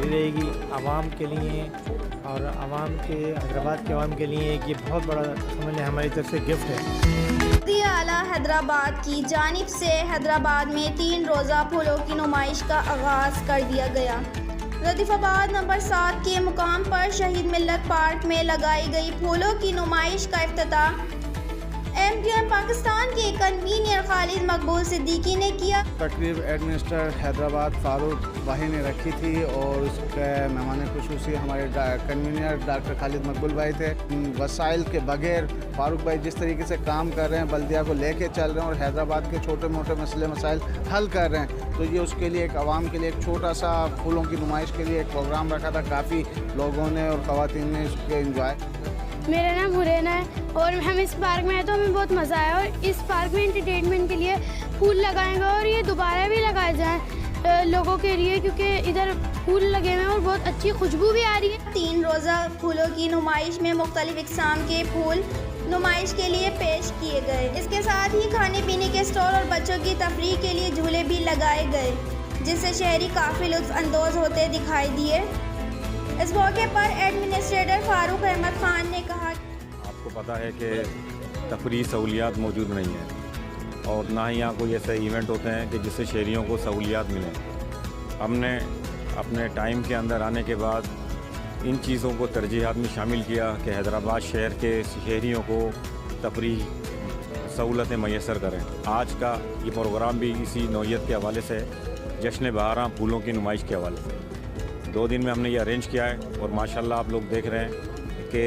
जारी रहेगी आवाम के लिए और आवाम के हैदराबाद के आवाम के लिए ये बहुत बड़ा समझ लें हमारी तरफ से गिफ्ट है। आला हैदराबाद की जानिब से हैदराबाद में 3 रोज़ा फूलों की नुमाइश का आगाज़ कर दिया गया। लतीफ़ाबाद नंबर 7 के मुकाम पर शहीद मिल्लत पार्क में लगाई गई फूलों की नुमाइश का इफ्तिताह MQM पाकिस्तान के कन्वीनर खालिद मकबूल सिद्दीकी ने किया। तकरीब एडमिनिस्ट्रेटर हैदराबाद फारूक वाही ने रखी थी और उसके मेहमान खुसूसी हमारे कन्वीनर डॉक्टर खालिद मकबूल भाई थे। वसाइल के बगैर फारूक भाई जिस तरीके से काम कर रहे हैं, बल्दिया को लेके चल रहे हैं और हैदराबाद के छोटे मोटे मसले मसाइल हल कर रहे हैं, तो ये उसके लिए एक आवाम के लिए एक छोटा सा फूलों की नुमाइश के लिए एक प्रोग्राम रखा था। काफ़ी लोगों ने और ख़वातीन ने इसके इंजॉय। मेरा नाम हुरैना है और हम इस पार्क में आए तो हमें बहुत मज़ा आया और इस पार्क में एंटरटेनमेंट के लिए फूल लगाएंगे और ये दोबारा भी लगाए जाएं लोगों के लिए, क्योंकि इधर फूल लगे हुए हैं और बहुत अच्छी खुशबू भी आ रही है। 3 रोज़ा फूलों की नुमाइश में मुख्तलिफ इक़साम के फूल नुमाइश के लिए पेश किए गए। इसके साथ ही खाने पीने के स्टॉल और बच्चों की तफरीह के लिए झूले भी लगाए गए, जिससे शहरी काफ़ी लुत्फ़ अंदोज़ होते दिखाई दिए। इस मौके पर एडमिनिस्ट्रेटर फारूक अहमद खान ने कहा, आपको पता है कि तफरीह सहूलियात मौजूद नहीं है और ना ही यहाँ कोई ऐसे इवेंट होते हैं कि जिससे शहरियों को सहूलियात मिलें। हमने अपने टाइम के अंदर आने के बाद इन चीज़ों को तरजीहात में शामिल किया कि हैदराबाद शहर के शहरियों को तफरीह सहूलतें मैसर करें। आज का ये प्रोग्राम भी इसी नौइयत के हवाले से जश्न बहारां फूलों की नुमाइश के हवाले से 2 दिन में हमने ये अरेंज किया है और माशाल्लाह आप लोग देख रहे हैं कि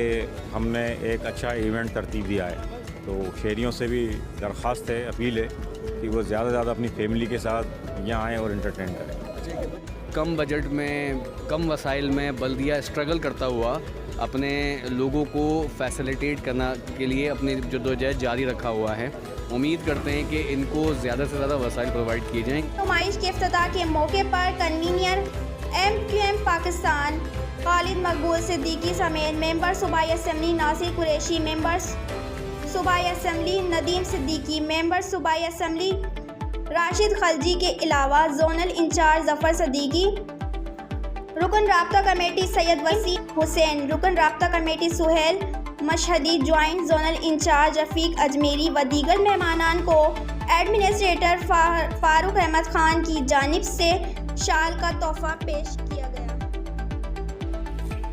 हमने एक अच्छा इवेंट तरतीब दिया है। तो शहरियों से भी दरख्वास्त है, अपील है कि वो ज़्यादा से ज़्यादा अपनी फैमिली के साथ यहाँ आएँ और इंटरटेन करें। कम बजट में, कम वसाइल में बल्दिया स्ट्रगल करता हुआ अपने लोगों को फैसिलिटेट करना के लिए अपनी जद्दोजहद जारी रखा हुआ है। उम्मीद करते हैं कि इनको ज़्यादा से ज़्यादा वसाइल प्रोवाइड किए जाएँ। नुमाइश के इफ्तिताह के मौके पर कन्वीनर MQM पाकिस्तान खालिद मकबूल सिद्दीकी समेत मेंबर सूबाई असम्बली नासिर कुरैशी, मेंबर सूबाई असम्बली नदीम सिद्दीकी, मेंबर सूबाई असम्बली राशिद खलजी के अलावा जोनल इंचार्ज जफ़र सिद्दीकी, रुकन राब्ता कमेटी सैयद वसीम हुसैन, रुकन राब्ता committee Suhail Mashhadi, joint zonal incharge Rafiq Ajmeri व दीगर मेहमानान को एडमिनिस्ट्रेटर फारूक अहमद खान की जानिब से शाल का तोहफ़ा पेश किया।